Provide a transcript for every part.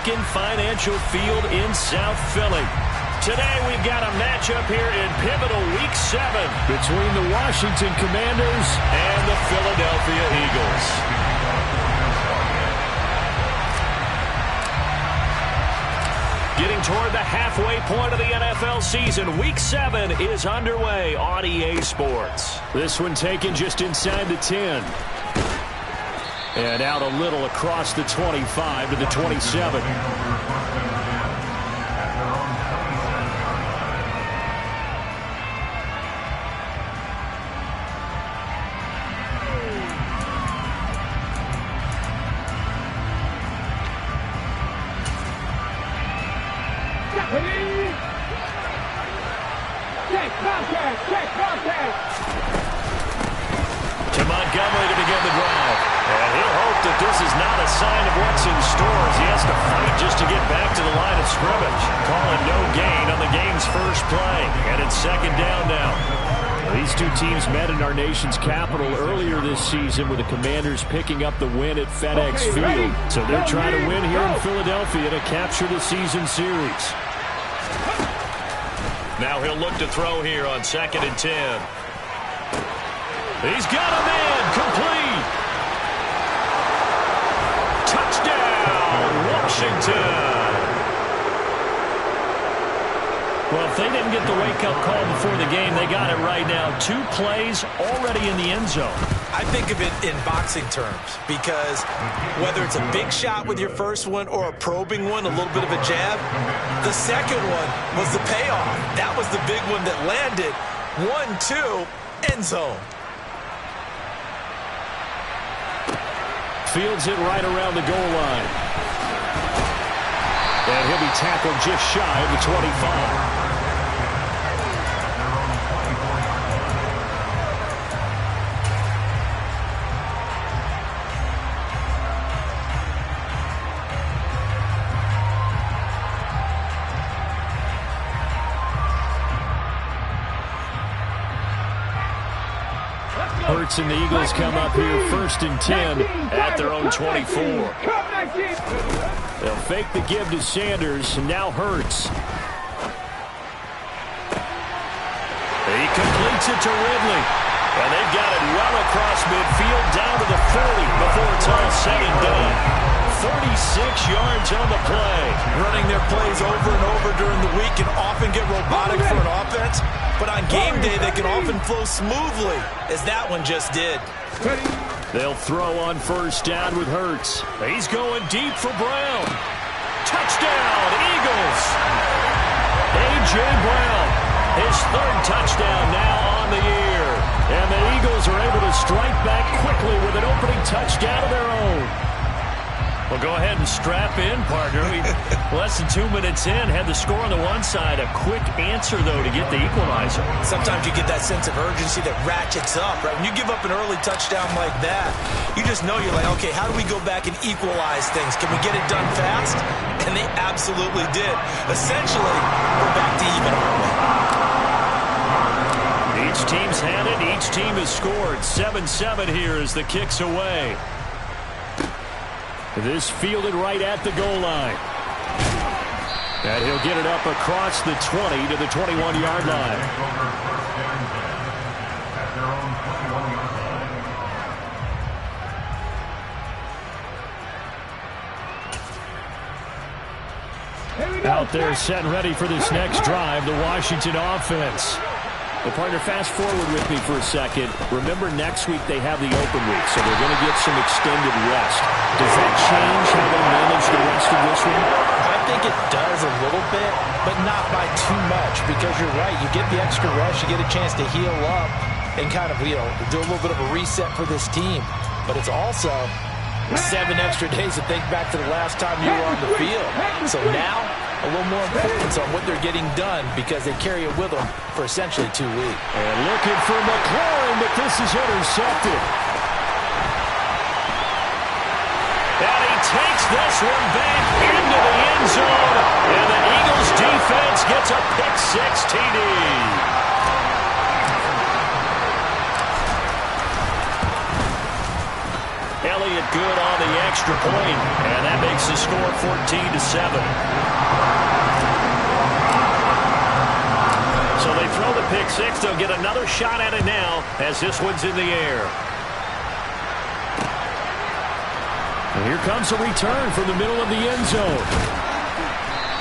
Lincoln Financial Field in South Philly. Today we've got a matchup here in pivotal Week 7 between the Washington Commanders and the Philadelphia Eagles. Getting toward the halfway point of the NFL season, Week 7 is underway on EA Sports. This one taken just inside the 10. And out a little across the 25 to the 27. To Montgomery to begin the drive. And he'll hope that this is not a sign of what's in store as he has to fight just to get back to the line of scrimmage. Calling no gain on the game's first play. And it's second down now. These two teams met in our nation's capital earlier this season with the Commanders picking up the win at FedEx Field. So they're trying to win here in Philadelphia to capture the season series. Now he'll look to throw here on 2nd and 10. He's got a man, complete. Touchdown, Washington. Well, if they didn't get the wake-up call before the game, they got it right now. 2 plays already in the end zone. I think of it in boxing terms because whether it's a big shot with your first one or a probing one, a little bit of a jab, the second one was the payoff. That was the big one that landed. 1-2, end zone. Fields it right around the goal line. And he'll be tackled just shy of the 25. Hurts and the Eagles come up here 1st and 10 at their own 24. They'll fake the give to Sanders, and now Hurts. He completes it to Ridley. And they've got it well across midfield down to the 40 before it's all said and done. 36 yards on the play. Running their plays over and over during the week can often get robotic for an offense, but on game day they can often flow smoothly, as that one just did. They'll throw on 1st down with Hurts. He's going deep for Brown. Touchdown, Eagles. A.J. Brown, his 3rd touchdown now on the year. And the Eagles are able to strike back quickly with an opening touchdown of their own. Well, go ahead and strap in, partner. Less than 2 minutes in, had the score on the one side. A quick answer, though, to get the equalizer. Sometimes you get that sense of urgency that ratchets up, right? When you give up an early touchdown like that, you just know you're like, okay, how do we go back and equalize things? Can we get it done fast? And they absolutely did. Essentially, we're back to even, aren't we? Each team's had it. Each team has scored. 7-7 here as the kick's away. This fielded right at the goal line. And he'll get it up across the 20 to the 21-yard line. Out there set and ready for this next drive, the Washington offense. Well, partner, fast forward with me for a second. Remember, next week they have the open week, so they're going to get some extended rest. Does that change how they manage the rest of this one? I think it does a little bit, but not by too much, because you're right. You get the extra rest, you get a chance to heal up and kind of, do a little bit of a reset for this team. But it's also 7 extra days to think back to the last time you were on the field. So now, a little more importance on what they're getting done because they carry it with them for essentially 2 weeks. And looking for McLaurin, but this is intercepted. And he takes this one back into the end zone. And the Eagles defense gets a pick-6 TD. Elliott good on the extra point, and that makes the score 14-7. So they throw the pick six. They'll get another shot at it now as this one's in the air. And here comes a return from the middle of the end zone.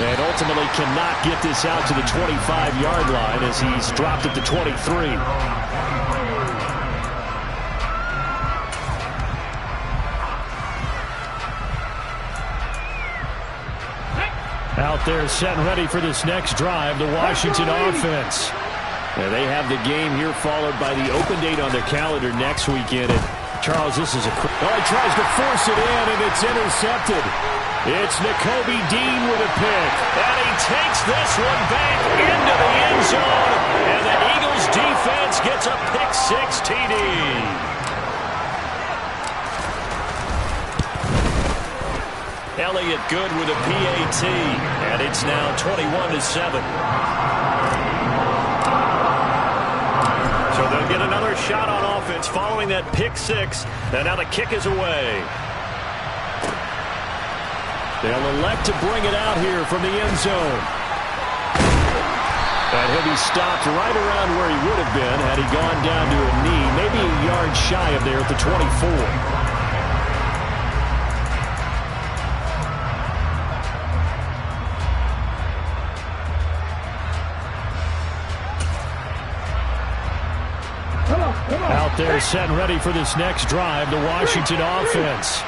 And ultimately cannot get this out to the 25-yard line as he's dropped it to 23. Out there set and ready for this next drive, the Washington offense. And they have the game here followed by the open date on their calendar next weekend. And Charles, this is a... Oh, he tries to force it in, and it's intercepted. It's Nakobe Dean with a pick. And he takes this one back into the end zone. And the Eagles defense gets a pick six TD. Elliott good with a PAT, and it's now 21-7. So they'll get another shot on offense following that pick six, and now the kick is away. They'll elect to bring it out here from the end zone. And he'll be stopped right around where he would have been had he gone down to a knee, maybe a yard shy of there at the 24. Out there set and ready for this next drive, the Washington offense.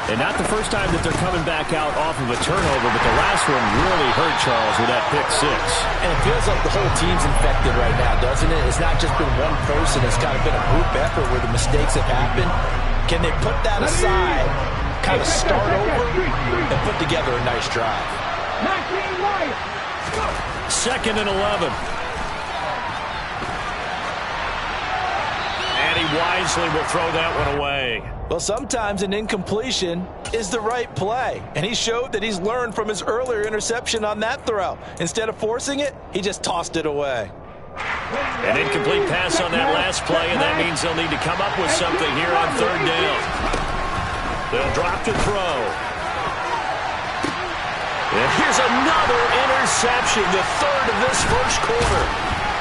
And not the first time that they're coming back out off of a turnover, but the last one really hurt Charles with that pick six. And it feels like the whole team's infected right now, doesn't it? It's not just been one person. It's kind of been a group effort where the mistakes have happened. Can they put that aside, kind of start over, and put together a nice drive? 2nd and 11. And he wisely will throw that one away. Well, sometimes an incompletion is the right play. And he showed that he's learned from his earlier interception on that throw. Instead of forcing it, he just tossed it away. An incomplete pass on that last play, and that means they'll need to come up with something here on 3rd down. They'll drop to throw. And here's another interception, the 3rd of this first quarter.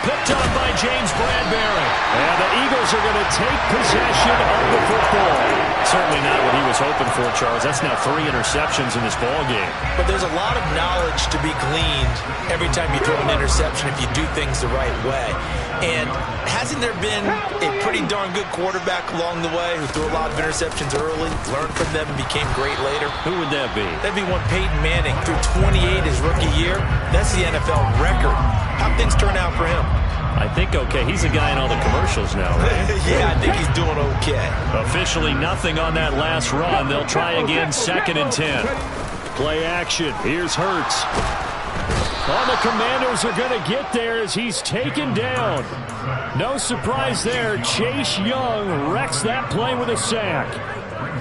Picked up by James Bradbury. And the Eagles are going to take possession of the football. Certainly not what he was hoping for, Charles. That's now 3 interceptions in this ball game. But there's a lot of knowledge to be gleaned every time you throw an interception if you do things the right way. And hasn't there been a pretty darn good quarterback along the way who threw a lot of interceptions early, learned from them, and became great later? Who would that be? That'd be one Peyton Manning. Threw 28 his rookie year. That's the NFL record. How'd things turn out for him? I think okay. He's a guy in all the commercials now, right? Yeah, I think he's doing okay. Officially nothing on that last run. They'll try again, 2nd and 10. Play action. Here's Hurts. Oh, the Commanders are going to get there as he's taken down. No surprise there. Chase Young wrecks that play with a sack.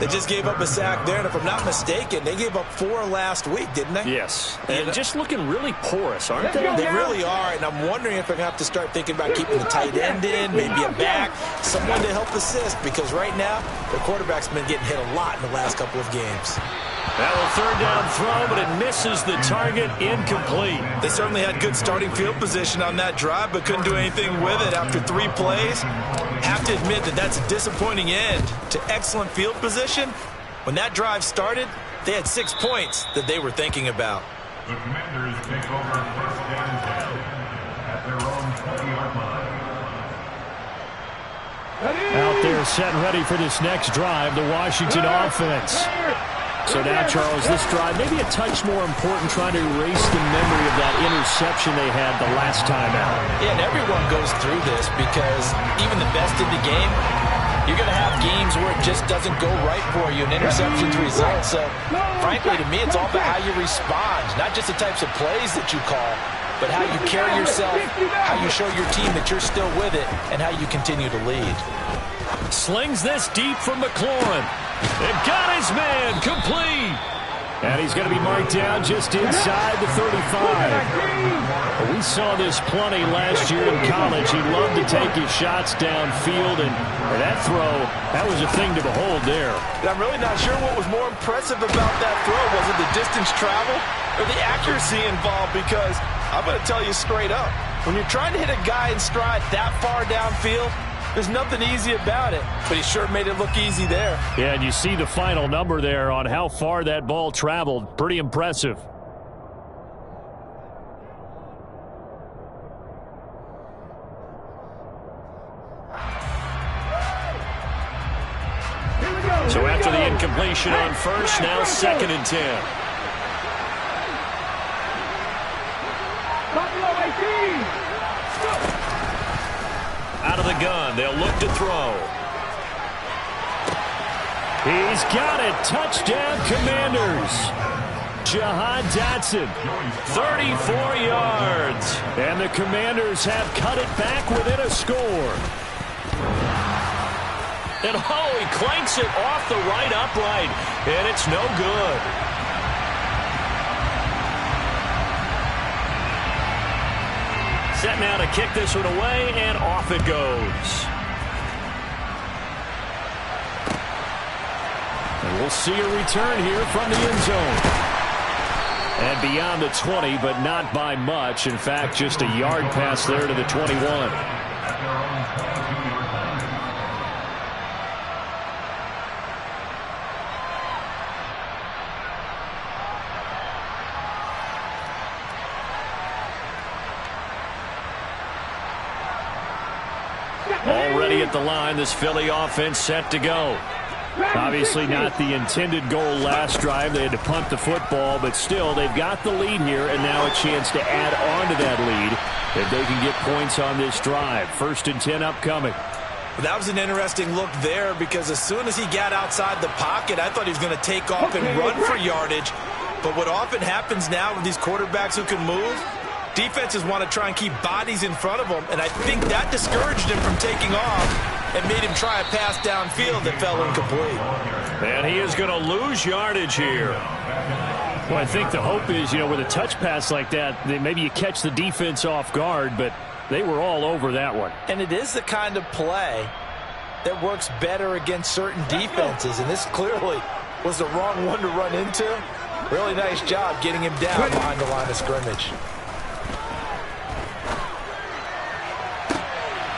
They just gave up a sack there, and if I'm not mistaken, they gave up 4 last week, didn't they? Yes. And just looking really porous, aren't they? They really are, and I'm wondering if I'm going to have to start thinking about keeping the tight end in, maybe a back, someone to help assist, because right now, the quarterback's been getting hit a lot in the last couple of games. That will 3rd down throw, but it misses the target, incomplete. They certainly had good starting field position on that drive, but couldn't do anything with it after 3 plays. Have to admit that that's a disappointing end to excellent field position. When that drive started, they had 6 points that they were thinking about. The Commanders take over 1st and 10 at their own 20-yard line. Out there set and ready for this next drive, the Washington offense. So now, Charles, this drive maybe a touch more important, trying to erase the memory of that interception they had the last time out. Yeah, and everyone goes through this because even the best in the game, you're going to have games where it just doesn't go right for you, and interceptions result. So, frankly, to me, it's all about how you respond, not just the types of plays that you call, but how you carry yourself, how you show your team that you're still with it, and how you continue to lead. Slings this deep from McLaurin. It got his man complete. And he's going to be marked down just inside the 35. We saw this plenty last year in college. He loved to take his shots downfield, and that throw, that was a thing to behold there. I'm really not sure what was more impressive about that throw. Was it the distance travel or the accuracy involved? Because I'm going to tell you straight up, when you're trying to hit a guy in stride that far downfield, there's nothing easy about it, but he sure made it look easy there. Yeah, and you see the final number there on how far that ball traveled. Pretty impressive. So after the incompletion on first, now 2nd and 10. Out of the gun, they'll look to throw. He's got it. Touchdown, Commanders. Jahan Dotson, 34 yards. And the Commanders have cut it back within a score. And he clanks it off the right upright, and it's no good. Set now to kick this one away, and off it goes. And we'll see a return here from the end zone. And beyond the 20, but not by much. In fact, just a yard pass there to the 21. Already at the line, this Philly offense set to go. Obviously not the intended goal last drive. They had to punt the football, but still they've got the lead here, and now a chance to add on to that lead if they can get points on this drive. 1st and 10 upcoming. That was an interesting look there, because as soon as he got outside the pocket, I thought he was going to take off and run for yardage. But what often happens now with these quarterbacks who can move, defenses want to try and keep bodies in front of them, and I think that discouraged him from taking off and made him try a pass downfield that fell incomplete. And he is going to lose yardage here. Well, I think the hope is, with a touch pass like that, maybe you catch the defense off guard, but they were all over that one. And it is the kind of play that works better against certain defenses, and this clearly was the wrong one to run into. Really nice job getting him down behind the line of scrimmage.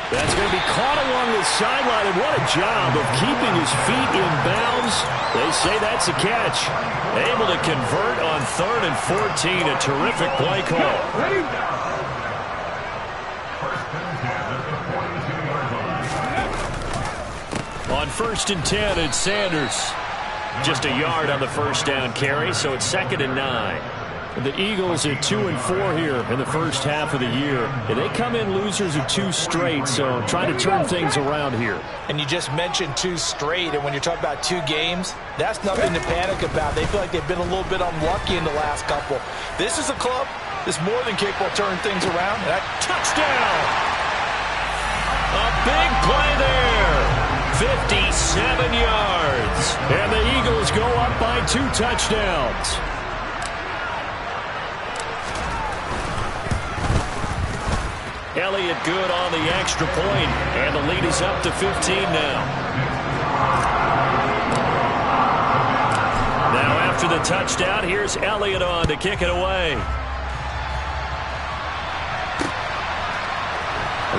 That's going to be caught along the sideline, and what a job of keeping his feet in bounds. They say that's a catch. Able to convert on 3rd and 14. A terrific play call. On 1st and 10, it's Sanders. Just a yard on the first down carry, so it's 2nd and 9. The Eagles at 2-4 here in the first half of the year. And they come in losers of 2 straight, so trying to turn things around here. And you just mentioned 2 straight, and when you're talking about 2 games, that's nothing to panic about. They feel like they've been a little bit unlucky in the last couple. This is a club that's more than capable of turning things around. And touchdown! A big play there. 57 yards. And the Eagles go up by 2 touchdowns. Elliott good on the extra point, and the lead is up to 15 now. Now after the touchdown, here's Elliott on to kick it away.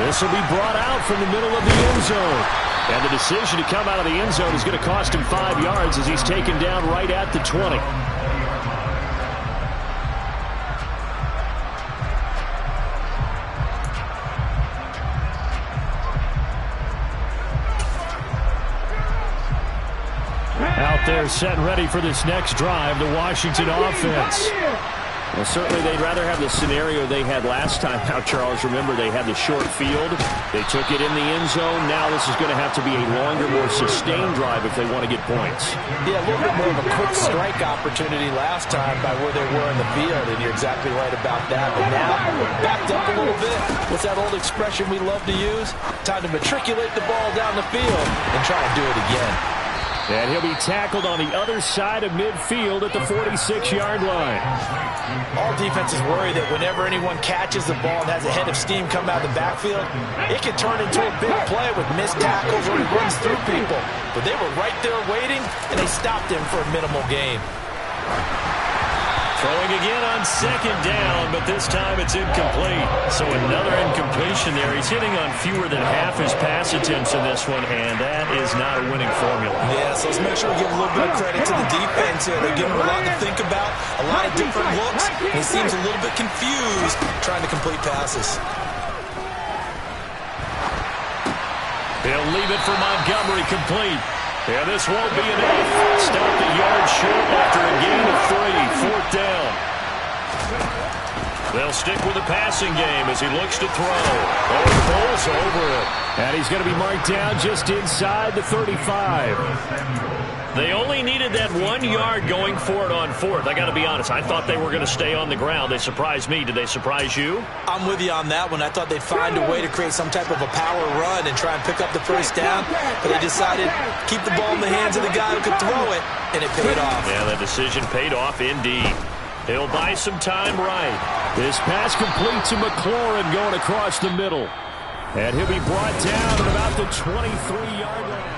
This will be brought out from the middle of the end zone. And the decision to come out of the end zone is going to cost him 5 yards as he's taken down right at the 20. Out there set and ready for this next drive, the Washington offense. Well, certainly they'd rather have the scenario they had last time. Now, Charles, remember they had the short field. They took it in the end zone. Now this is going to have to be a longer, more sustained drive if they want to get points. Yeah, a little bit more of a quick strike opportunity last time by where they were in the field, and you're exactly right about that. But now, backed up a little bit. What's that old expression we love to use? Time to matriculate the ball down the field and try and do it again. And he'll be tackled on the other side of midfield at the 46-yard line. All defenses worry that whenever anyone catches the ball and has a head of steam come out of the backfield, it can turn into a big play with missed tackles or he runs through people. But they were right there waiting, and they stopped him for a minimal gain. Throwing again on second down, but this time it's incomplete. So another incompletion there. He's hitting on fewer than half his pass attempts in this one, and that is not a winning formula. Yeah, so let's make sure we give a little bit of credit to the defense here. They give him a lot to think about, a lot of different looks. He seems a little bit confused trying to complete passes. He'll leave it for Montgomery complete. Yeah, this won't be enough. Stopped a yard short after a gain of 3. 4th down. They'll stick with the passing game as he looks to throw. Oh, he pulls over it. And he's going to be marked down just inside the 35. They only needed that 1 yard going for it on 4th. I got to be honest, I thought they were going to stay on the ground. They surprised me. Did they surprise you? I'm with you on that one. I thought they'd find a way to create some type of a power run and try and pick up the first down, but they decided to keep the ball in the hands of the guy who could throw it, and it paid off. Yeah, that decision paid off indeed. He'll buy some time right. This pass complete to McLaurin going across the middle. And he'll be brought down at about the 23-yard line.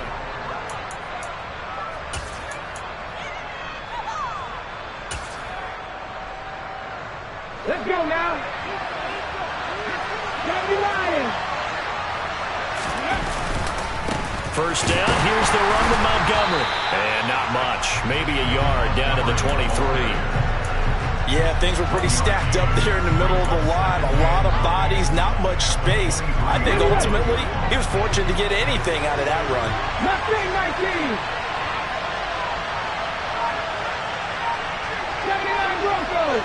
Let's go now. Lions. First down, here's the run to Montgomery. And not much. Maybe a yard down to the 23. Yeah, things were pretty stacked up there in the middle of the line. A lot of bodies, not much space. I think ultimately he was fortunate to get anything out of that run. Mustang 19. 79 Broncos.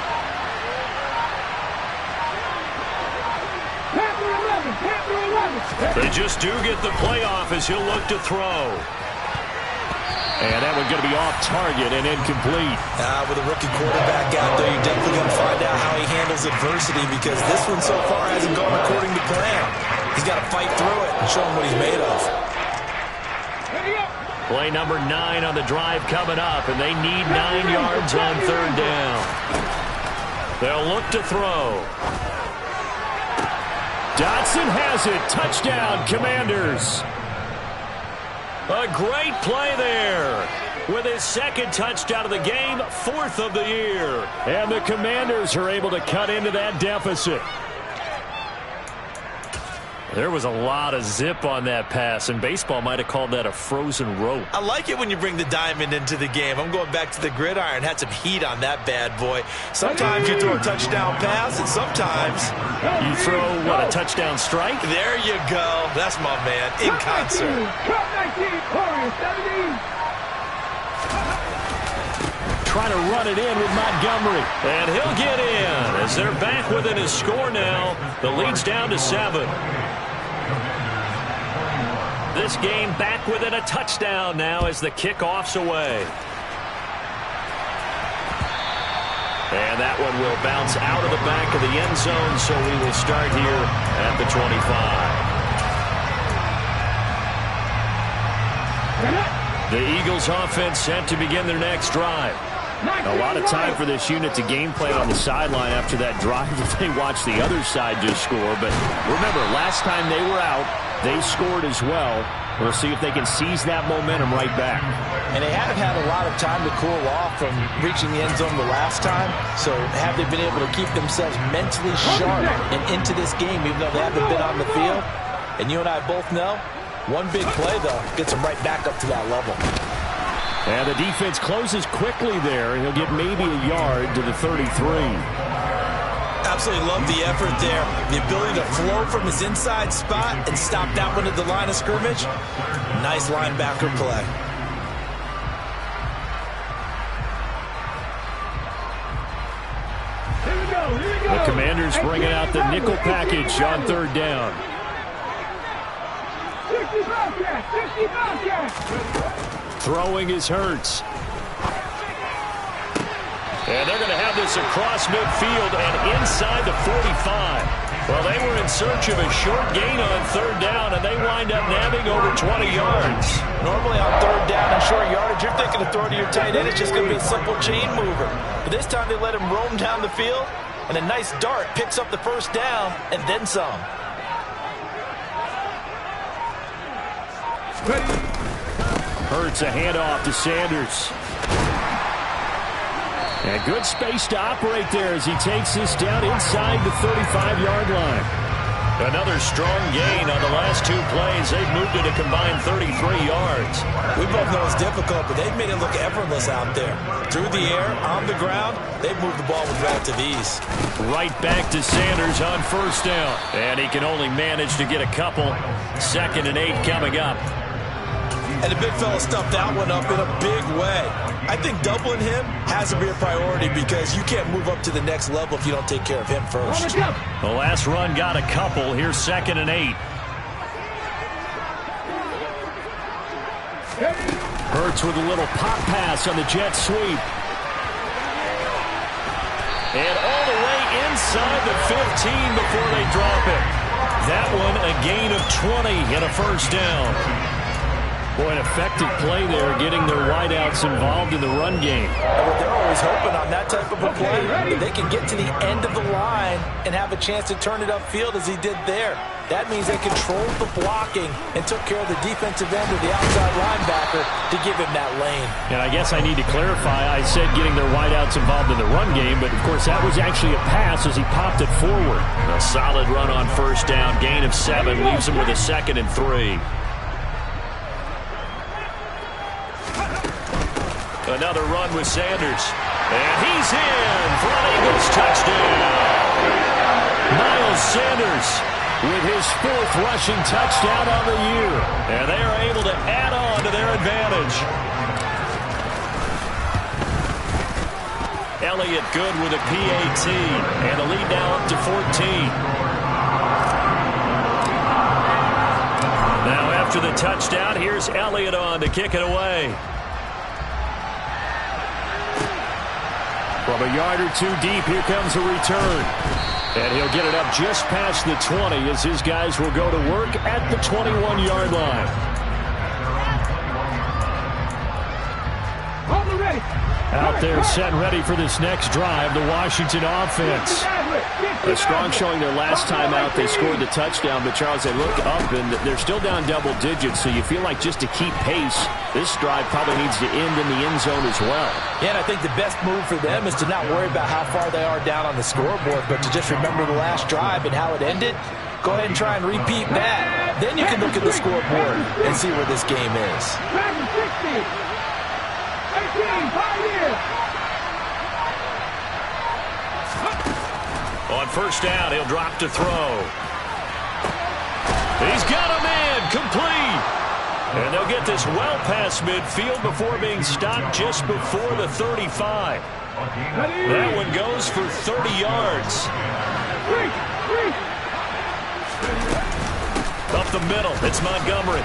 They just do get the playoff as he'll look to throw. And that one's going to be off target and incomplete. With a rookie quarterback out there, you're definitely going to find out how he handles adversity because this one so far hasn't gone according to plan. He's got to fight through it and show him what he's made of. Play number 9 on the drive coming up, and they need 9 yards on 3rd down. They'll look to throw. Dotson has it. Touchdown, Commanders. A great play there. With his 2nd touchdown of the game, 4th of the year. And the Commanders are able to cut into that deficit. There was a lot of zip on that pass, and baseball might have called that a frozen rope. I like it when you bring the diamond into the game. I'm going back to the gridiron. Had some heat on that bad boy. Sometimes you throw a touchdown pass, and sometimes you throw, what, a touchdown strike? There you go. That's my man, in concert. Trying to run it in with Montgomery. And he'll get in as they're back within his score now. The lead's down to 7. This game back within a touchdown now as the kickoff's away. And that one will bounce out of the back of the end zone, so we will start here at the 25. The Eagles offense set to begin their next drive. A lot of time for this unit to game plan on the sideline after that drive if they watch the other side just score. But remember, last time they were out, they scored as well. We'll see if they can seize that momentum right back. And they have had a lot of time to cool off from reaching the end zone the last time. So have they been able to keep themselves mentally sharp and into this game even though they haven't been on the field? And you and I both know, one big play, though, gets them right back up to that level. And the defense closes quickly there. He'll get maybe a yard to the 33. Absolutely love the effort there. The ability to flow from his inside spot and stop that one at the line of scrimmage. Nice linebacker play. The Commanders bringing out the nickel package on 3rd down. 60 Throwing is Hurts. And they're going to have this across midfield and inside the 45. Well, they were in search of a short gain on third down, and they wind up nabbing over 20 yards. Normally on third down and short yardage, you're thinking of throwing to your tight end. It's just going to be a simple chain mover. But this time they let him roam down the field, and a nice dart picks up the first down and then some. Hurts a handoff to Sanders. And good space to operate there as he takes this down inside the 35-yard line. Another strong gain on the last two plays. They've moved it a combined 33 yards. We both know it's difficult, but they've made it look effortless out there. Through the air, on the ground, they've moved the ball with relative ease. Right back to Sanders on first down. And he can only manage to get a couple. 2nd and 8 coming up. And the big fella stuffed that one up in a big way. I think doubling him has to be a priority because you can't move up to the next level if you don't take care of him first. The last run got a couple. Here's 2nd and 8. Hurts with a little pop pass on the jet sweep. And all the way inside the 15 before they drop it. That one a gain of 20 and a first down. Boy, an effective play there, getting their wideouts involved in the run game. They're always hoping on that type of a play that they can get to the end of the line and have a chance to turn it upfield as he did there. That means they controlled the blocking and took care of the defensive end of the outside linebacker to give him that lane. And I guess I need to clarify, I said getting their wideouts involved in the run game, but of course that was actually a pass as he popped it forward. A solid run on first down, gain of 7, leaves him with a 2nd and 3. Another run with Sanders. And he's in for an Eagles touchdown. Miles Sanders with his 4th rushing touchdown on the year. And they are able to add on to their advantage. Elliott good with a PAT. And the lead now up to 14. Now after the touchdown, here's Elliott on to kick it away. From a yard or two deep, here comes a return. And he'll get it up just past the 20 as his guys will go to work at the 21-yard line. Out there set and ready for this next drive, the Washington offense. A strong showing their last time out. They scored the touchdown, but Charles, they look up and they're still down double digits, so you feel like just to keep pace, this drive probably needs to end in the end zone as well. Yeah, and I think the best move for them is to not worry about how far they are down on the scoreboard, but to just remember the last drive and how it ended. Go ahead and try and repeat that. Then you can look at the scoreboard and see where this game is. 5 years. On first down, he'll drop to throw. He's got a man, complete. And they'll get this well past midfield before being stopped just before the 35. That one goes for 30 yards. Up the middle, it's Montgomery.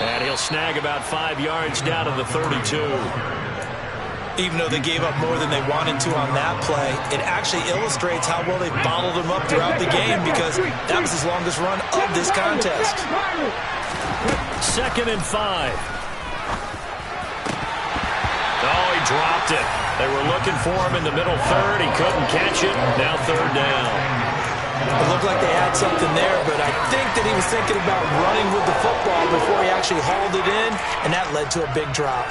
And he'll snag about 5 yards down to the 32. Even though they gave up more than they wanted to on that play, it actually illustrates how well they bottled him up throughout the game because that was his longest run of this contest. 2nd and 5. Oh, he dropped it. They were looking for him in the middle third. He couldn't catch it. Now 3rd down. It looked like they had something there, but I think that he was thinking about running with the football before he actually hauled it in, and that led to a big drop.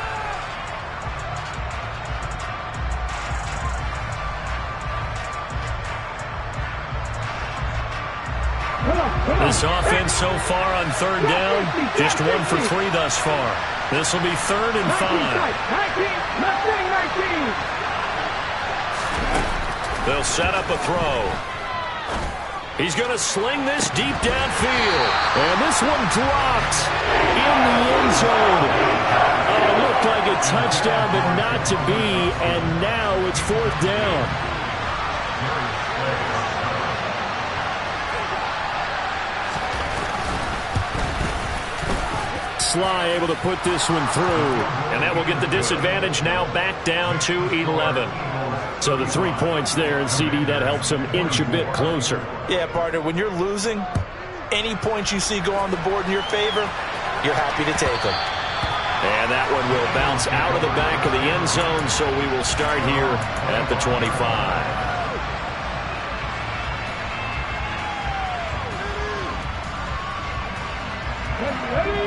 This offense so far on 3rd down, just 1 for 3 thus far. This will be 3rd and 5. They'll set up a throw. He's going to sling this deep downfield. And this one dropped in the end zone. It looked like a touchdown, but not to be. And now it's 4th down. Sly able to put this one through. And that will get the disadvantage now back down to 11. So the 3 points there, and CD, that helps them inch a bit closer. Yeah, partner, when you're losing, any points you see go on the board in your favor, you're happy to take them. And that one will bounce out of the back of the end zone, so we will start here at the 25.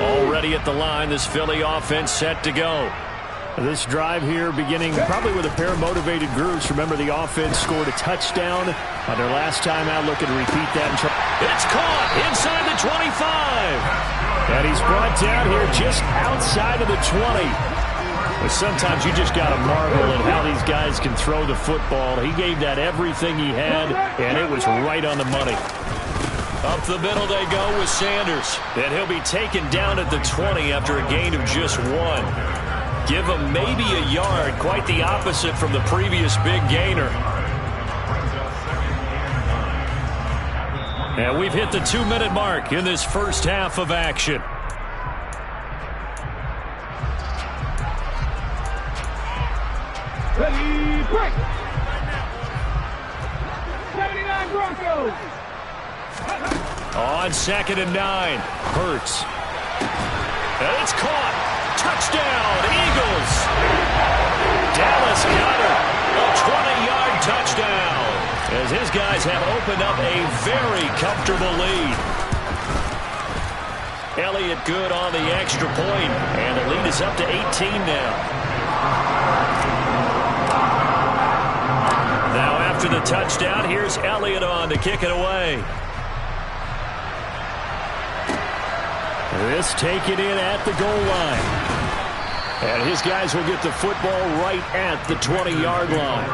Already at the line, this Philly offense set to go. This drive here beginning probably with a pair of motivated groups. Remember, the offense scored a touchdown on their last time out. Looking to repeat that. It's caught inside the 25. And he's brought down here just outside of the 20. But sometimes you just got to marvel at how these guys can throw the football. He gave that everything he had, and it was right on the money. Up the middle they go with Sanders. And he'll be taken down at the 20 after a gain of just 1. Give him maybe a yard, quite the opposite from the previous big gainer. And we've hit the 2-minute mark in this first half of action. Ready, break! 79 Broncos! On 2nd and 9, Hurts. And it's caught. Touchdown, Eagles. Dallas got it. A 20-yard touchdown. As his guys have opened up a very comfortable lead. Elliott good on the extra point. And the lead is up to 18 now. Now after the touchdown, here's Elliott on to kick it away. This taken in at the goal line. And his guys will get the football right at the 20-yard line.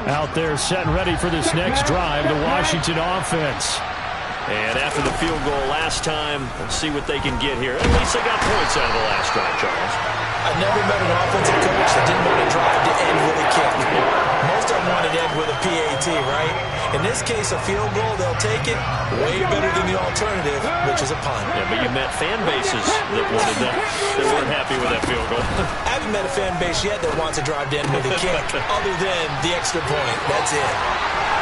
Out there set and ready for this next drive, the Washington offense. And after the field goal last time, we'll see what they can get here. At least they got points out of the last drive, Charles. I've never met an offensive coach that didn't want to drive to end with a kick. Most of them want to end with a PAT, right? In this case, a field goal, they'll take it way better than the alternative, which is a punt. Yeah, but you met fan bases that wanted that. They weren't happy with that field goal. I haven't met a fan base yet that wants to drive to end with a kick, other than the extra point. That's it.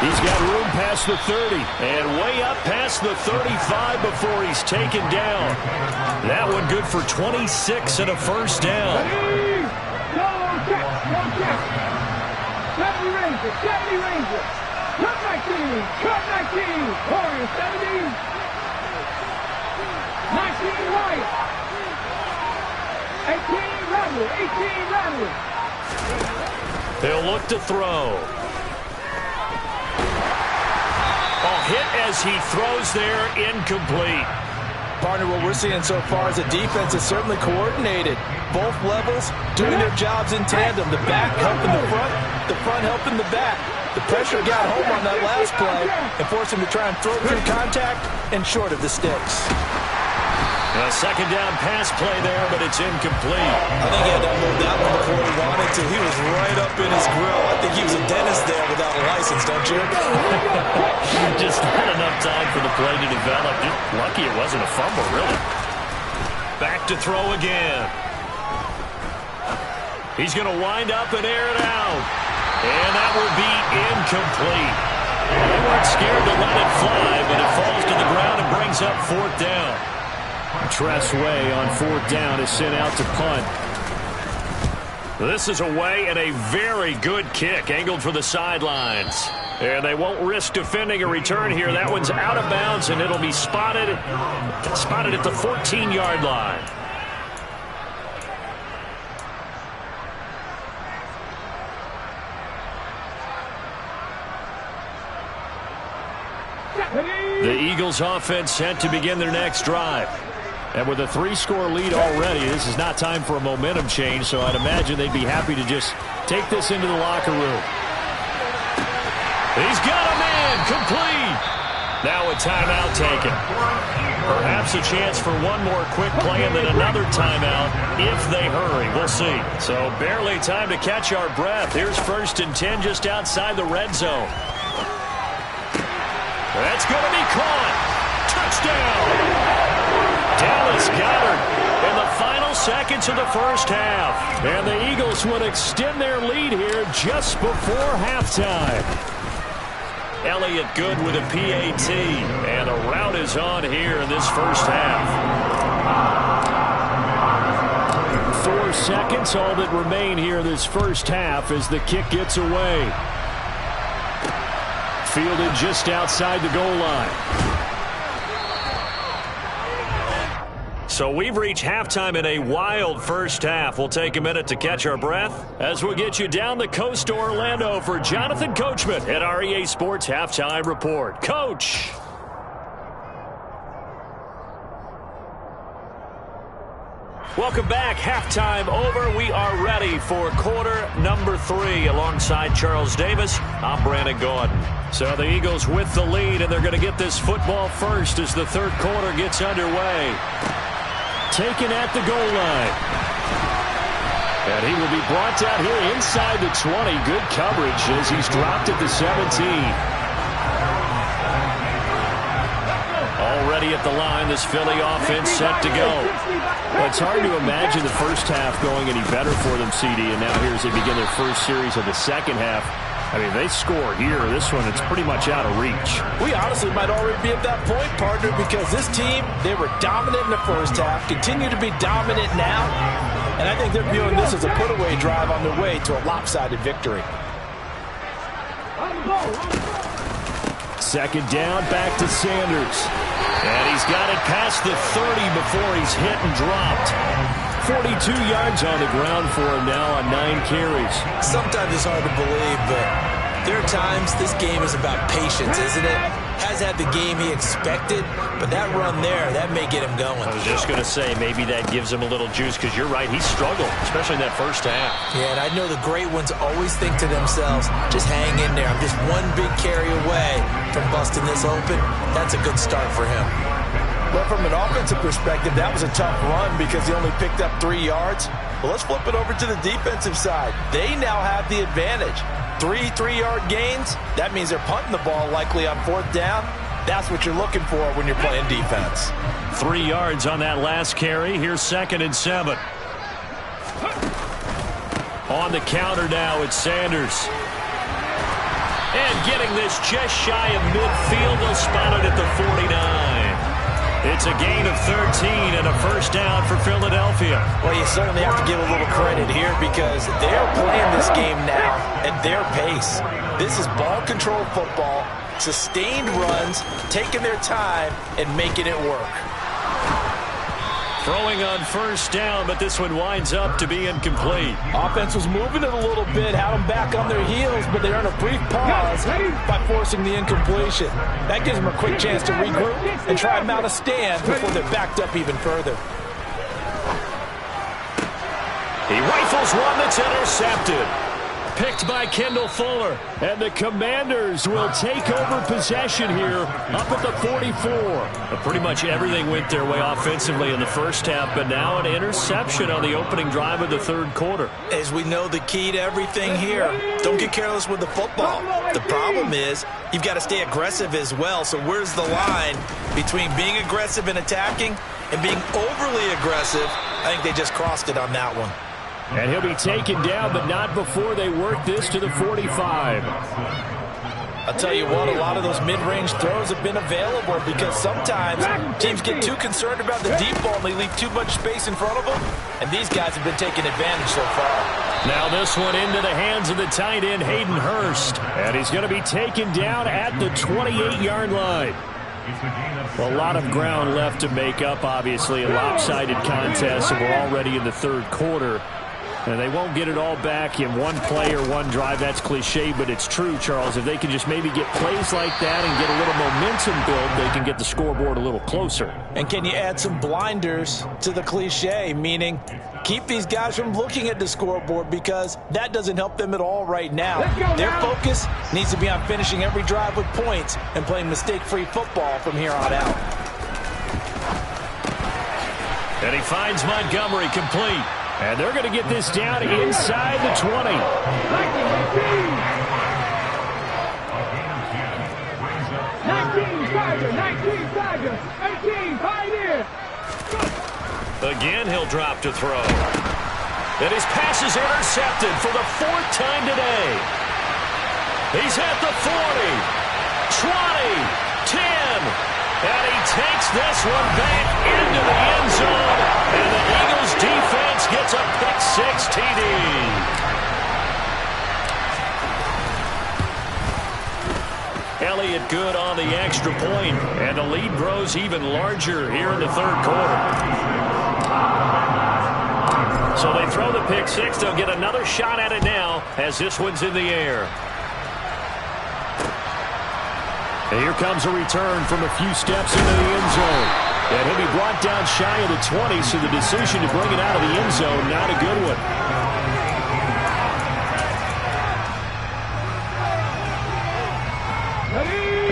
He's got room past the 30 and way up past the 35 before he's taken down. That one good for 26 and a first down. Ready, go, check, go, check. 70 Rangers, 70 Rangers. Cut 19, cut 19. Warriors, 70. 19 Riot. 18 Rebel, 18 Rebel. He'll look to throw. Hit as he throws there, incomplete. Partner, what we're seeing so far is the defense is certainly coordinated. Both levels doing their jobs in tandem. The back helping the front helping the back. The pressure got home on that last play and forced him to try and throw through contact and short of the sticks. A second down pass play there, but it's incomplete. I think he had to unload that one before he wanted to. He was right up in his grill. I think he was a dentist there without a license, don't you? Just not enough time for the play to develop. Just lucky it wasn't a fumble, really. Back to throw again. He's going to wind up and air it out. And that will be incomplete. They weren't scared to let it fly, but it falls to the ground and brings up 4th down. Tress Way on 4th down is sent out to punt. This is away and a very good kick angled for the sidelines. And they won't risk defending a return here. That one's out of bounds, and it'll be spotted at the 14-yard line. The Eagles offense set to begin their next drive. And with a 3-score lead already, this is not time for a momentum change, so I'd imagine they'd be happy to just take this into the locker room. He's got a man, complete. Now a timeout taken. Perhaps a chance for one more quick play and then another timeout if they hurry. We'll see. So barely time to catch our breath. Here's 1st and 10 just outside the red zone. That's going to be caught. Touchdown. Dallas Goedert in the final seconds of the first half. And the Eagles would extend their lead here just before halftime. Elliott good with a PAT, and a rout is on here in this first half. 4 seconds, all that remain here in this first half as the kick gets away. Fielded just outside the goal line. So we've reached halftime in a wild first half. We'll take a minute to catch our breath as we'll get you down the coast to Orlando for Jonathan Coachman at our EA Sports Halftime Report. Coach. Welcome back. Halftime over. We are ready for quarter number 3 alongside Charles Davis. I'm Brandon Gordon. So the Eagles with the lead, and they're going to get this football first as the third quarter gets underway. Taken at the goal line. And he will be brought down here inside the 20. Good coverage as he's dropped at the 17. Already at the line, this Philly offense set to go. Well, it's hard to imagine the first half going any better for them, CD, and now here as they begin their first series of the second half. I mean, they score here. This one, it's pretty much out of reach. We honestly might already be at that point, partner, because this team, they were dominant in the first half, continue to be dominant now, and I think they're viewing this as a put-away drive on their way to a lopsided victory. Second down, back to Sanders. And he's got it past the 30 before he's hit and dropped. 42 yards on the ground for him now on 9 carries. Sometimes it's hard to believe, but there are times this game is about patience, isn't it? Has had the game he expected, but that run there, that may get him going. I was just going to say, maybe that gives him a little juice, because you're right, he struggled, especially in that first half. Yeah, and I know the great ones always think to themselves, just hang in there. I'm just one big carry away from busting this open. That's a good start for him. But from an offensive perspective, that was a tough run because he only picked up 3 yards. Well, let's flip it over to the defensive side. They now have the advantage. 3 3-yard gains, that means they're punting the ball likely on 4th down. That's what you're looking for when you're playing defense. 3 yards on that last carry. Here's 2nd and 7. On the counter now, it's Sanders. And getting this just shy of midfield, they'll spot it at the 49. It's a gain of 13 and a first down for Philadelphia. Well, you certainly have to give a little credit here because they're playing this game now at their pace. This is ball control football, sustained runs, taking their time and making it work. Throwing on first down, but this one winds up to be incomplete. Offense was moving it a little bit, had them back on their heels, but they're on a brief pause by forcing the incompletion. That gives them a quick chance to regroup and try and mount a stand before they're backed up even further. He rifles one that's intercepted. Picked by Kendall Fuller. And the Commanders will take over possession here up at the 44. Pretty much everything went their way offensively in the first half, but now an interception on the opening drive of the third quarter. As we know, the key to everything here, don't get careless with the football. The problem is you've got to stay aggressive as well. So where's the line between being aggressive and attacking and being overly aggressive? I think they just crossed it on that one. And he'll be taken down, but not before they work this to the 45. I'll tell you what, a lot of those mid-range throws have been available because sometimes teams get too concerned about the deep ball and they leave too much space in front of them, and these guys have been taking advantage so far. Now this one into the hands of the tight end, Hayden Hurst, and he's going to be taken down at the 28-yard line. A lot of ground left to make up, obviously, a lopsided contest, and we're already in the third quarter. And they won't get it all back in one play or one drive. That's cliche, but it's true, Charles. If they can just maybe get plays like that and get a little momentum build, they can get the scoreboard a little closer. And can you add some blinders to the cliche, meaning keep these guys from looking at the scoreboard, because that doesn't help them at all right now. Their focus needs to be on finishing every drive with points and playing mistake-free football from here on out. And he finds Montgomery complete. And they're going to get this down inside the 20. 19, Tiger. 18, Pioneer. Again, he'll drop to throw. And his pass is intercepted for the 4th time today. He's at the 40, 20, 10. And he takes this one back into the end zone. And the Eagles defense gets a pick-6 TD. Elliott good on the extra point. And the lead grows even larger here in the 3rd quarter. So they throw the pick-6. They'll get another shot at it now as this one's in the air. And here comes a return from a few steps into the end zone. And he'll be brought down shy of the 20, so the decision to bring it out of the end zone, not a good one.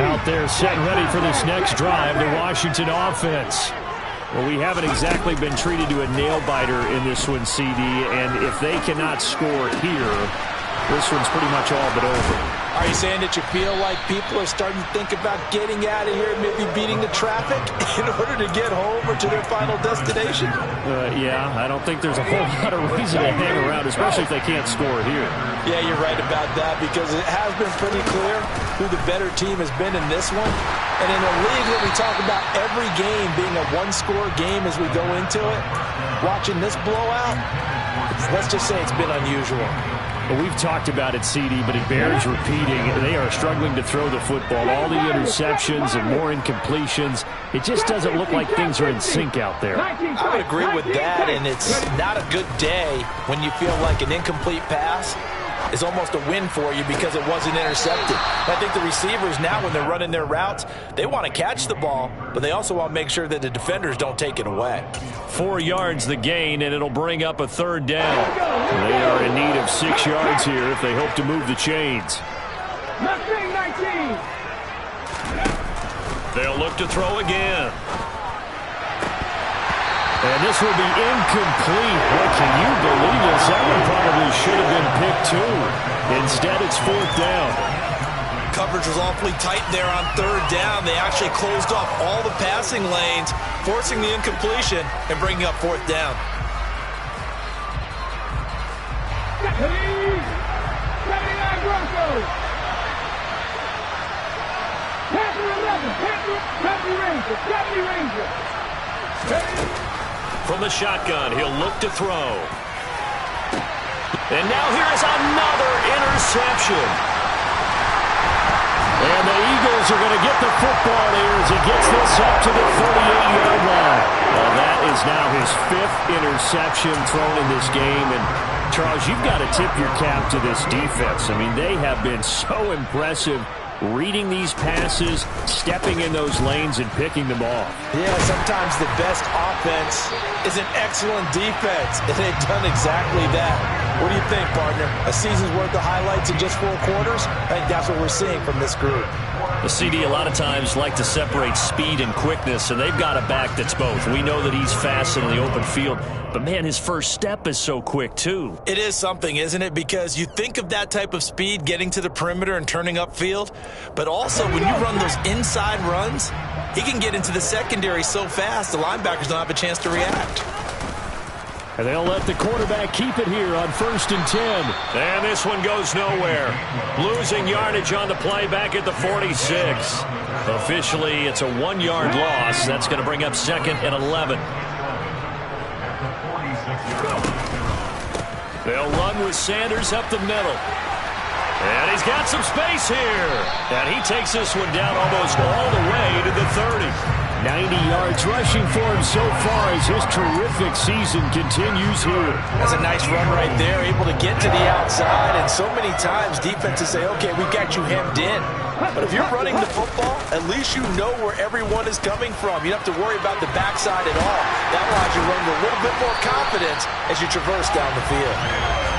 Out there set and ready for this next drive, the Washington offense. Well, we haven't exactly been treated to a nail-biter in this one, CD, and if they cannot score here, this one's pretty much all but over. Are you saying that you feel like people are starting to think about getting out of here, maybe beating the traffic in order to get home or to their final destination? Yeah, I don't think there's a whole lot of reason to hang around, especially if they can't score here. Yeah, you're right about that, because it has been pretty clear who the better team has been in this one. And in a league where we talk about every game being a one-score game as we go into it, watching this blowout, let's just say it's been unusual. Well, we've talked about it, CD, but it bears repeating. They are struggling to throw the football. All the interceptions and more incompletions. It just doesn't look like things are in sync out there. I would agree with that, and it's not a good day when you feel like an incomplete pass is almost a win for you because it wasn't intercepted. I think the receivers now, when they're running their routes, they want to catch the ball, but they also want to make sure that the defenders don't take it away. 4 yards the gain, and it'll bring up a 3rd down. They are in need of 6 yards here if they hope to move the chains. 19. They'll look to throw again. And this will be incomplete. What can you believe this? That one probably should have been picked too. Instead, it's 4th down. Coverage was awfully tight there on 3rd down. They actually closed off all the passing lanes, forcing the incompletion and bringing up 4th down. 79 Broncos. Panther 11. Panther Ranger. 70 Ranger. From the shotgun, he'll look to throw. And now here is another interception. And the Eagles are going to get the football here as he gets this up to the 48-yard line. Well, that is now his 5th interception thrown in this game. And, Charles, you've got to tip your cap to this defense. I mean, they have been so impressive reading these passes, stepping in those lanes, and picking them off. Yeah, sometimes the best offense is an excellent defense, and they've done exactly that. What do you think, partner? A season's worth of highlights in just 4 quarters? I think that's what we're seeing from this group. The CD a lot of times like to separate speed and quickness, and they've got a back that's both. We know that he's fast in the open field, but, man, his first step is so quick, too. It is something, isn't it? Because you think of that type of speed getting to the perimeter and turning upfield, but also when you run those inside runs, he can get into the secondary so fast the linebackers don't have a chance to react. And they'll let the quarterback keep it here on 1st and 10. And this one goes nowhere. Losing yardage on the play back at the 46. Officially, it's a 1-yard loss. That's going to bring up 2nd and 11. They'll run with Sanders up the middle. And he's got some space here. And he takes this one down almost all the way to the 30. 90 yards rushing for him so far as his terrific season continues here. That's a nice run right there, able to get to the outside, and so many times defenses say, okay, we've got you hemmed in. But if you're running the football, at least you know where everyone is coming from. You don't have to worry about the backside at all. That allows you to run with a little bit more confidence as you traverse down the field.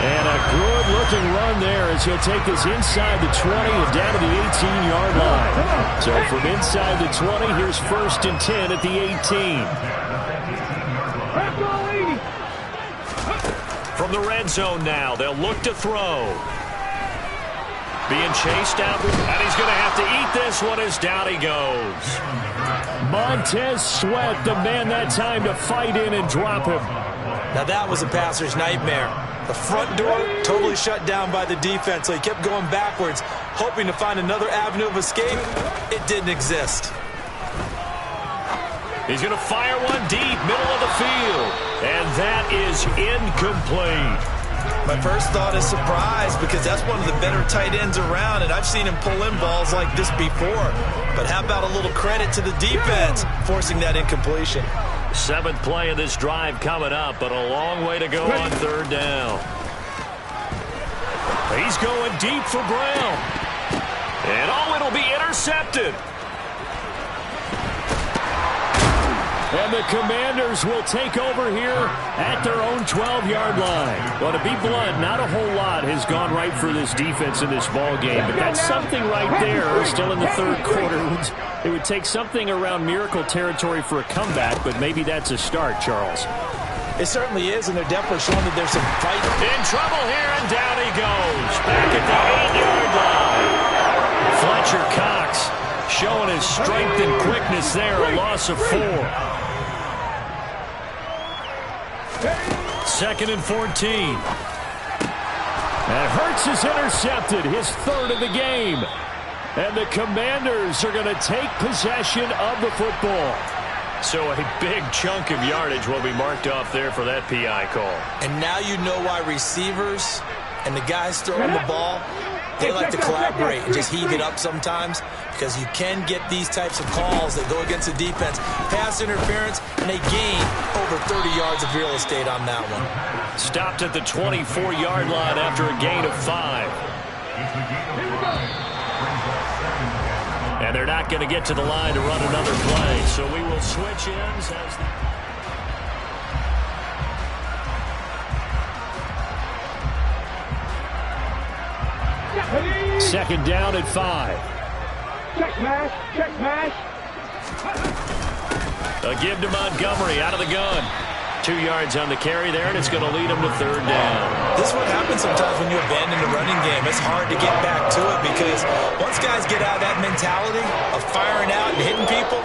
And a good-looking run there as he'll take this inside the 20 and down to the 18-yard line. So from inside the 20, here's 1st and 10 at the 18. From the red zone now, they'll look to throw. Being chased out, and he's going to have to eat this one as down he goes. Montez Sweat, the man that time to fight in and drop him. Now that was a passer's nightmare. The front door totally shut down by the defense, so he kept going backwards, hoping to find another avenue of escape. It didn't exist. He's going to fire one deep, middle of the field, and that is incomplete. My first thought is surprise, because that's one of the better tight ends around, and I've seen him pull in balls like this before. But how about a little credit to the defense forcing that incompletion? 7th play of this drive coming up, but a long way to go on 3rd down. He's going deep for Brown. And it'll be intercepted. And the Commanders will take over here at their own 12-yard line. Well, to be blunt, not a whole lot has gone right for this defense in this ball game, but that's something right there still in the 3rd quarter. It would take something around miracle territory for a comeback, but maybe that's a start, Charles. It certainly is, and they're definitely showing that there's some fight. In trouble here, and down he goes. Back at the 8-yard line. Fletcher Cox showing his strength and quickness there, a loss of 4. 2nd and 14. And Hurts is intercepted, his 3rd of the game. And the Commanders are going to take possession of the football. So a big chunk of yardage will be marked off there for that PI call. And now you know why receivers and the guys throwing the ball, they like to collaborate and just heave it up sometimes, because you can get these types of calls that go against the defense. Pass interference, and they gain over 30 yards of real estate on that one. Stopped at the 24-yard line after a gain of 5. And they're not going to get to the line to run another play, so we will switch ends as the... 2nd down at 5. Check pass, check pass. A give to Montgomery out of the gun. 2 yards on the carry there, and it's going to lead him to 3rd down. This is what happens sometimes when you abandon the running game. It's hard to get back to it, because once guys get out of that mentality of firing out and hitting people,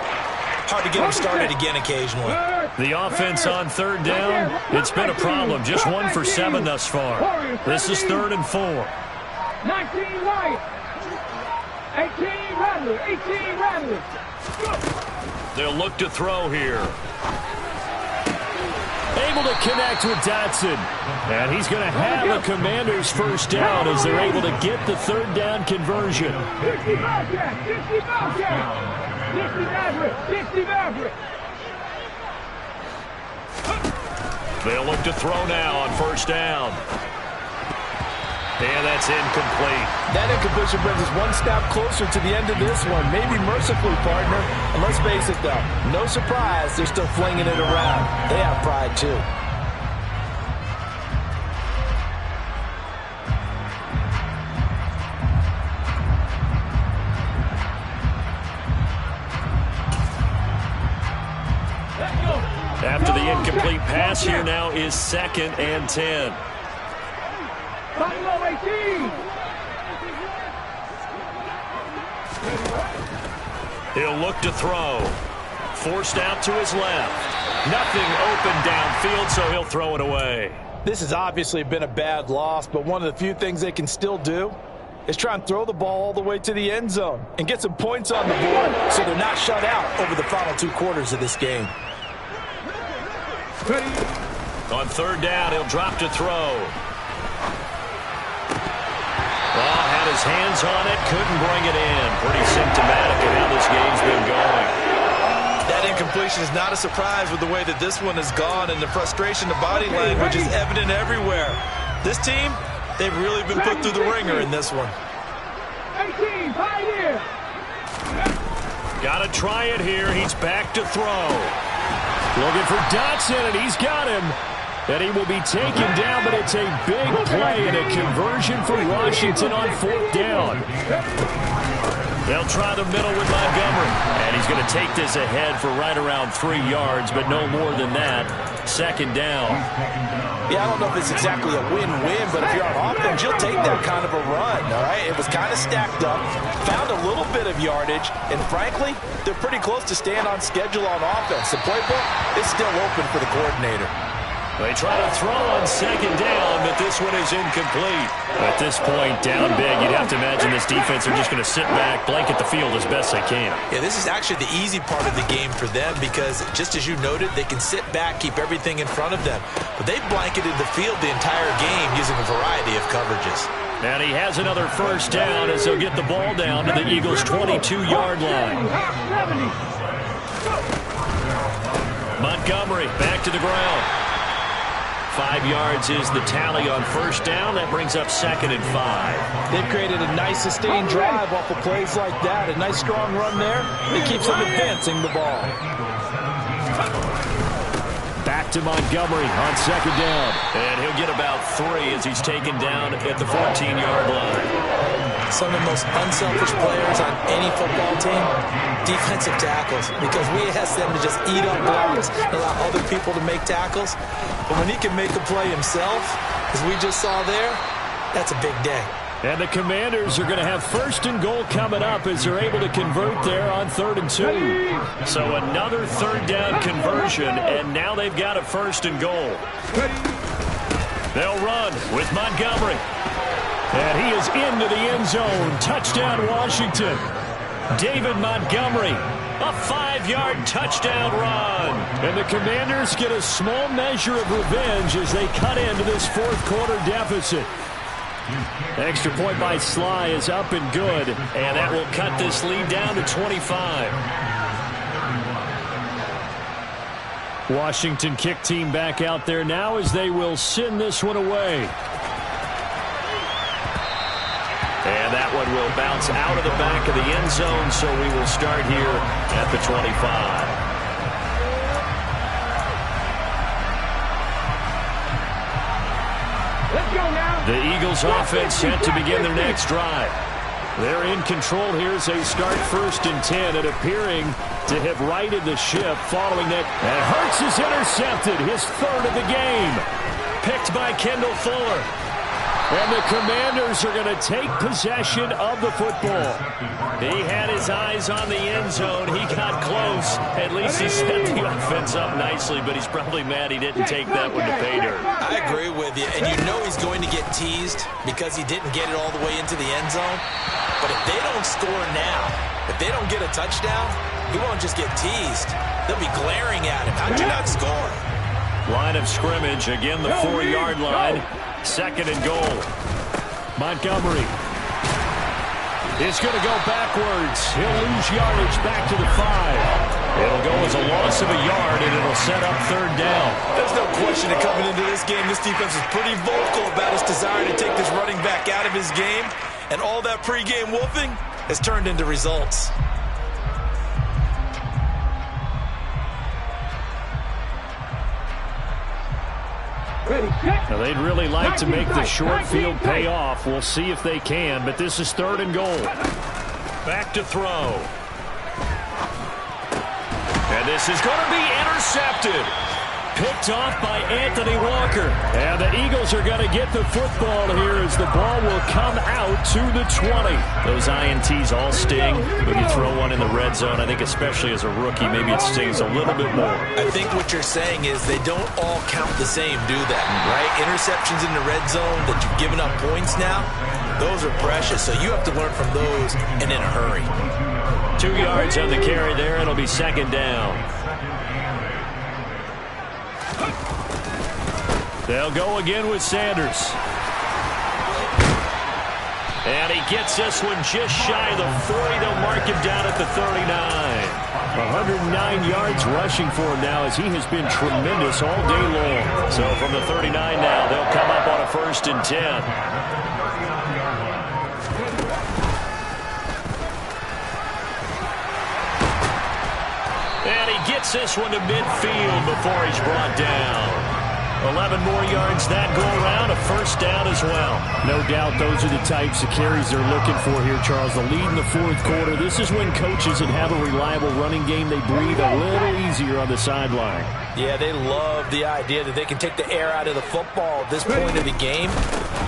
hard to get them started again occasionally. The offense on 3rd down, it's been a problem. Just 1 for 7 thus far. This is 3rd and 4. 19 White. 18 Rattler. 18 Rattler. They'll look to throw here. Able to connect with Dotson. And he's going to have the Commanders' 1st down as they're able to get the 3rd down conversion. 60 Bobcat. 60 Bobcat. 60 Maverick. 60 Maverick. They'll look to throw now on 1st down. And that's incomplete. That incompletion brings us one step closer to the end of this one. Maybe mercifully, partner. And let's face it, though, no surprise, they're still flinging it around. They have pride, too. After the incomplete pass, here now is 2nd and 10. Buffalo 18. He'll look to throw. Forced out to his left. Nothing open downfield, so he'll throw it away. This has obviously been a bad loss, but one of the few things they can still do is try and throw the ball all the way to the end zone and get some points on the board so they're not shut out over the final 2 quarters of this game. On 3rd down, he'll drop to throw. Well, had his hands on it, couldn't bring it in. Pretty symptomatic of how this game's been going. That incompletion is not a surprise with the way that this one has gone, and the frustration, the body language is evident everywhere. This team, they've really been put through the ringer in this one. 18, Pioneer. Got to try it here. He's back to throw. Looking for Dotson, and he's got him. And he will be taken down, but it's a big play and a conversion for Washington on 4th down. They'll try the middle with Montgomery. And he's going to take this ahead for right around 3 yards, but no more than that. 2nd down. Yeah, I don't know if it's exactly a win-win, but if you're on offense, you'll take that kind of a run, all right? It was kind of stacked up, found a little bit of yardage, and frankly, they're pretty close to staying on schedule on offense. The playbook is still open for the coordinator. They try to throw on 2nd down, but this one is incomplete. At this point, down big, you'd have to imagine this defense are just going to sit back, blanket the field as best they can. Yeah, this is actually the easy part of the game for them because, just as you noted, they can sit back, keep everything in front of them. But they blanketed the field the entire game using a variety of coverages. And he has another 1st down as they'll get the ball down to the Eagles' 22-yard line. Montgomery back to the ground. 5 yards is the tally on 1st down. That brings up 2nd and 5. They've created a nice sustained drive off of plays like that. A nice strong run there. It keeps them advancing the ball. Back to Montgomery on 2nd down. And he'll get about 3 as he's taken down at the 14-yard line. Some of the most unselfish players on any football team, defensive tackles, because we ask them to just eat up blocks and allow other people to make tackles. But when he can make a play himself, as we just saw there, that's a big day. And the Commanders are going to have 1st and goal coming up as they're able to convert there on 3rd and 2. So another 3rd down conversion, and now they've got a 1st and goal. They'll run with Montgomery. And he is into the end zone. Touchdown, Washington. David Montgomery, a 5-yard touchdown run. And the Commanders get a small measure of revenge as they cut into this 4th quarter deficit. Extra point by Sly is up and good, and that will cut this lead down to 25. Washington kick team back out there now as they will send this one away. And that one will bounce out of the back of the end zone, so we will start here at the 25. Let's go now. The Eagles offense set to begin their next drive. They're in control here as they start 1st and 10 and appearing to have righted the ship following that. And Hurts is intercepted, his 3rd of the game. Picked by Kendall Fuller. And the Commanders are going to take possession of the football. He had his eyes on the end zone. He got close. At least he set the offense up nicely, but he's probably mad he didn't take that one to pay dirt. I agree with you, and you know he's going to get teased because he didn't get it all the way into the end zone. But if they don't score now, if they don't get a touchdown, he won't just get teased. They'll be glaring at him. How'd you not score? Line of scrimmage, again the 4-yard line. 2nd and goal. Montgomery is going to go backwards. He'll lose yardage back to the 5. It'll go as a loss of a yard, and it'll set up 3rd down. There's no question that coming into this game, this defense is pretty vocal about its desire to take this running back out of his game, and all that pregame wolfing has turned into results. Now they'd really like to make the short field pay off. We'll see if they can, but this is 3rd and goal. Back to throw. And this is going to be intercepted. Picked off by Anthony Walker. And the Eagles are going to get the football here as the ball will come out to the 20. Those INTs all sting when you throw one in the red zone. I think especially as a rookie, maybe it stings a little bit more. I think what you're saying is they don't all count the same, do that, right? Interceptions in the red zone that you've given up points now, those are precious. So you have to learn from those and in a hurry. 2 yards on the carry there. It'll be 2nd down. They'll go again with Sanders. And he gets this one just shy of the 40. They'll mark him down at the 39. 109 yards rushing for him now as he has been tremendous all day long. So from the 39 now, they'll come up on a 1st and 10. And he gets this one to midfield before he's brought down. 11 more yards that go around, a 1st down as well. No doubt those are the types of carries they're looking for here, Charles. The lead in the 4th quarter. This is when coaches that have a reliable running game, they breathe a little easier on the sideline. Yeah, they love the idea that they can take the air out of the football at this point of the game.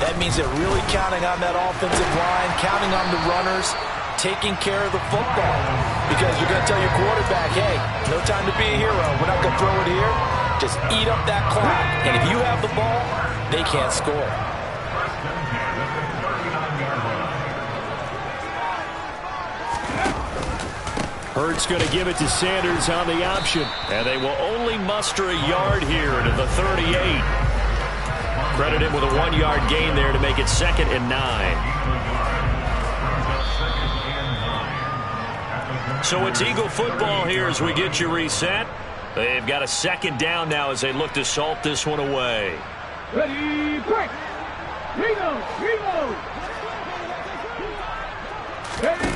That means they're really counting on that offensive line, counting on the runners, taking care of the football. Because you're going to tell your quarterback, hey, no time to be a hero. We're not going to throw it here. Just eat up that clock. And if you have the ball, they can't score. Hurts going to give it to Sanders on the option. And they will only muster a yard here to the 38. Credit him with a 1-yard gain there to make it 2nd and 9. So it's Eagle football here as we get you reset. They've got a 2nd down now as they look to salt this one away. Ready, break. Reload, reload. Ready.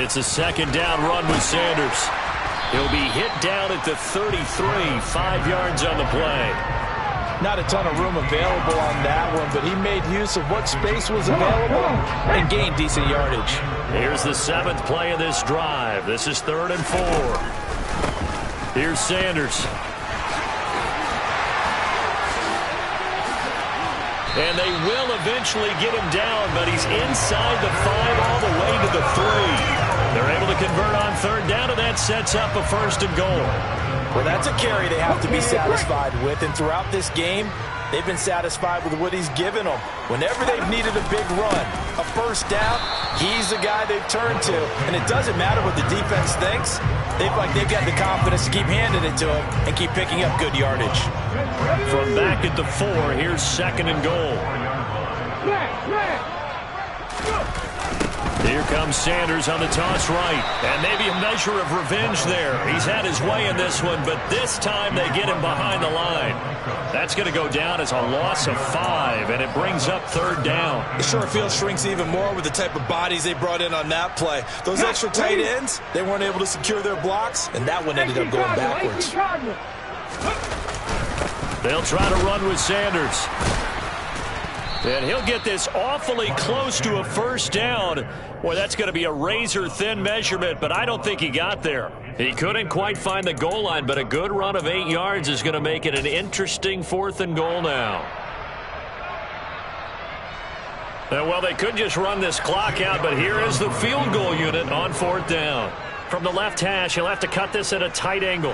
It's a 2nd down run with Sanders. He'll be hit down at the 33, 5 yards on the play. Not a ton of room available on that one, but he made use of what space was available and gained decent yardage. Here's the 7th play of this drive. This is 3rd and 4. Here's Sanders. And they will eventually get him down, but he's inside the 5 all the way to the 3. They're able to convert on 3rd down, and that sets up a 1st and goal. Well, that's a carry they have to be satisfied with, and throughout this game, they've been satisfied with what he's given them. Whenever they've needed a big run, a 1st down, he's the guy they've turned to. And it doesn't matter what the defense thinks. They've got the confidence to keep handing it to him and keep picking up good yardage. From back at the 4, here's 2nd and goal. Here comes Sanders on the toss right. And maybe a measure of revenge there. He's had his way in this one, but this time they get him behind the line. That's going to go down as a loss of 5, and it brings up 3rd down. The short field shrinks even more with the type of bodies they brought in on that play. Those extra tight ends, they weren't able to secure their blocks, and that one ended up going backwards. They'll try to run with Sanders. And he'll get this awfully close to a 1st down. Boy, that's going to be a razor-thin measurement, but I don't think he got there. He couldn't quite find the goal line, but a good run of 8 yards is going to make it an interesting 4th and goal now. Well, they could just run this clock out, but here is the field goal unit on 4th down. From the left hash, he'll have to cut this at a tight angle.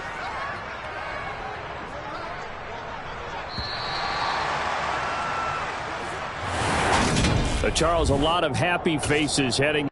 Charles, a lot of happy faces heading